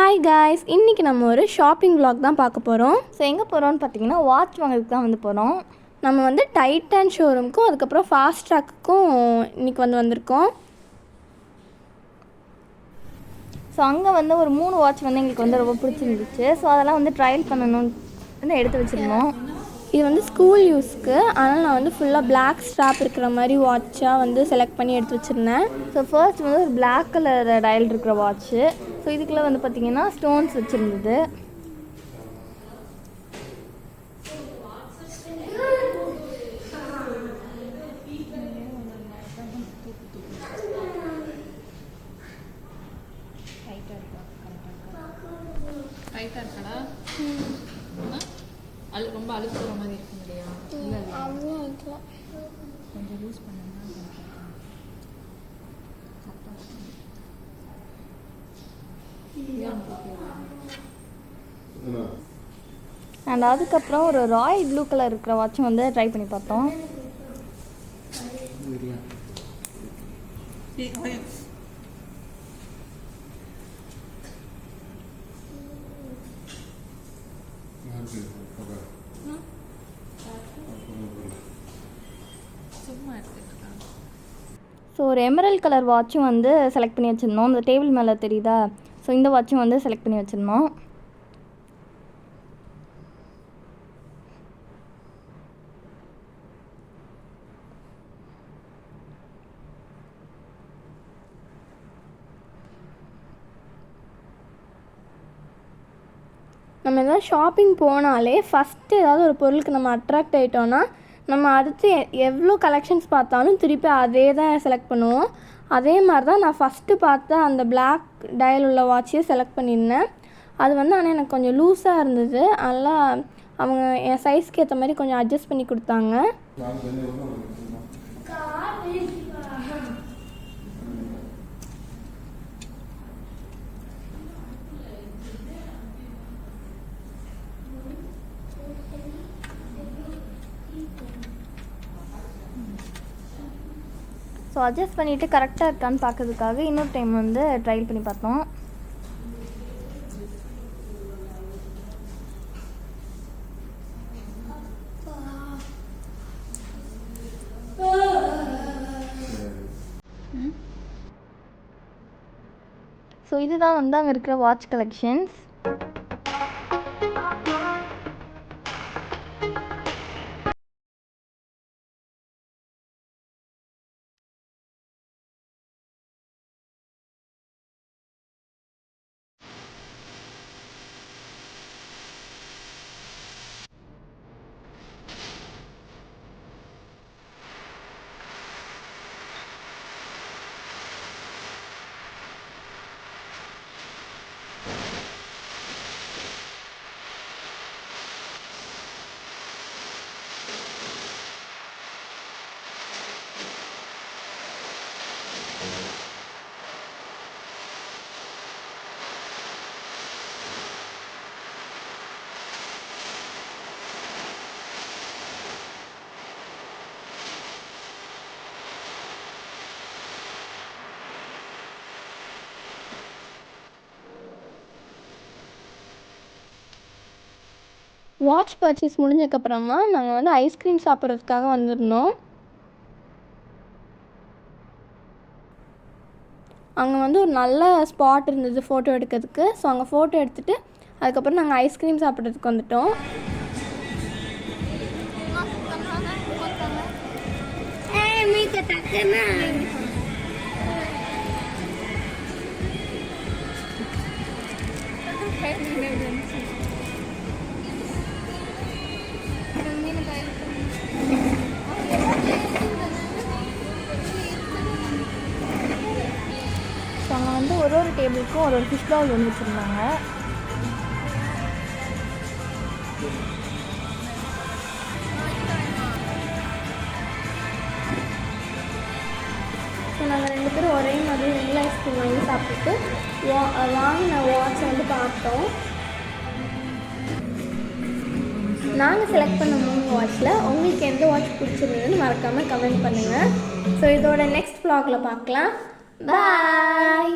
Hi guys, இன்றைக்கி நம்ம ஒரு ஷாப்பிங் விலாக் தான் பார்க்க போகிறோம். ஸோ எங்கே போகிறோம்னு பார்த்தீங்கன்னா வாட்ச் வாங்கிறதுக்கு தான் போகிறோம். நம்ம டைட்டன் ஷோரூமுக்கும் அதுக்கப்புறம் ஃபாஸ்ட் ட்ராக்குக்கும் இன்றைக்கி வந்திருக்கோம். ஸோ அங்கே ஒரு 3 வாட்ச் எங்களுக்கு ரொம்ப பிடிச்சிருந்துச்சு. ஸோ அதெல்லாம் ட்ரையல் பண்ணணும்னு எடுத்து வச்சுருந்தோம். இது ஸ்கூல் யூஸ்க்கு, அதனால் நான் ஃபுல்லாக பிளாக் ஸ்ட்ராப் இருக்கிற மாதிரி வாட்சாக செலக்ட் பண்ணி எடுத்து வச்சுருந்தேன். ஸோ ஃபர்ஸ்ட் ஒரு பிளாக் கலர் டயல் இருக்கிற வாட்ச்சு. ஸோ இதுக்குள்ளே பார்த்திங்கன்னா ஸ்டோன்ஸ் வச்சுருந்தது. ரொம்ப அழுத்துற மாதிரி இருக்கும் இல்லையா? இல்லை கொஞ்சம் யூஸ் பண்ணுங்க. அண்ட் அதுக்கப்புறம் ஒரு ராயல் ப்ளூ கலர் இருக்கிற வாட்சும் ட்ரை பண்ணி பார்த்தோம். ஸோ ஒரு எமரல்ட் கலர் வாட்சும் செலக்ட் பண்ணி வச்சுருந்தோம். இந்த டேபிள் மேலே தெரியுதா? ஸோ இந்த வாட்சும் செலக்ட் பண்ணி வச்சுருந்தோம். நம்ம எதாவது ஷாப்பிங் போனாலே ஃபஸ்ட்டு ஏதாவது ஒரு பொருளுக்கு நம்ம அட்ராக்ட் ஆகிட்டோன்னா நம்ம அடுத்து எவ்வளோ கலெக்ஷன்ஸ் பார்த்தாலும் திருப்பி அதே தான் செலக்ட் பண்ணுவோம். அதே மாதிரி தான் நான் ஃபஸ்ட்டு பார்த்த அந்த பிளாக் டயல் உள்ள வாட்சையே செலக்ட் பண்ணியிருந்தேன். அது ஆனால் எனக்கு கொஞ்சம் லூஸாக இருந்தது. அதனால் அவங்க என் சைஸ்க்கு ஏற்ற மாதிரி கொஞ்சம் அட்ஜஸ்ட் பண்ணி கொடுத்தாங்க. ஸோ அட்ஜஸ்ட் பண்ணிவிட்டு கரெக்டாக இருக்கான்னு பார்க்கறதுக்காக இன்னொரு டைம் ட்ரையல் பண்ணி பார்த்தோம். ஸோ இதுதான் அங்கே இருக்கிற வாட்ச் கலெக்ஷன்ஸ். வாட்ச் பர்ச்சேஸ் முடிஞ்சதுக்கப்புறமா நாங்கள் ஐஸ்கிரீம் சாப்பிட்றதுக்காக வந்திருந்தோம். அங்கே ஒரு நல்ல ஸ்பாட் இருந்தது ஃபோட்டோ எடுக்கிறதுக்கு. ஸோ அங்கே ஃபோட்டோ எடுத்துகிட்டு அதுக்கப்புறம் நாங்கள் ஐஸ்கிரீம் சாப்பிட்றதுக்கு வந்துட்டோம். ஸோ அங்கே ஒரு டேபிளுக்கும் ஒரு ஃபிஷ் பவுல் வச்சுருந்தாங்க. ஸோ நாங்கள் 2 பேரும் ஒரே மாதிரி வெண்ணிலா ஐஸ்கிரீம் வாங்கி சாப்பிட்டுட்டு வாங்கின வாட்சை பார்த்தோம். நாங்கள் செலக்ட் பண்ண 3 வாட்சில் உங்களுக்கு எந்த வாட்ச் பிடிச்சிருந்ததுன்னு மறக்காமல் கமெண்ட் பண்ணுங்கள். ஸோ இதோட நெக்ஸ்ட் vlogல பார்க்கலாம். பாய்.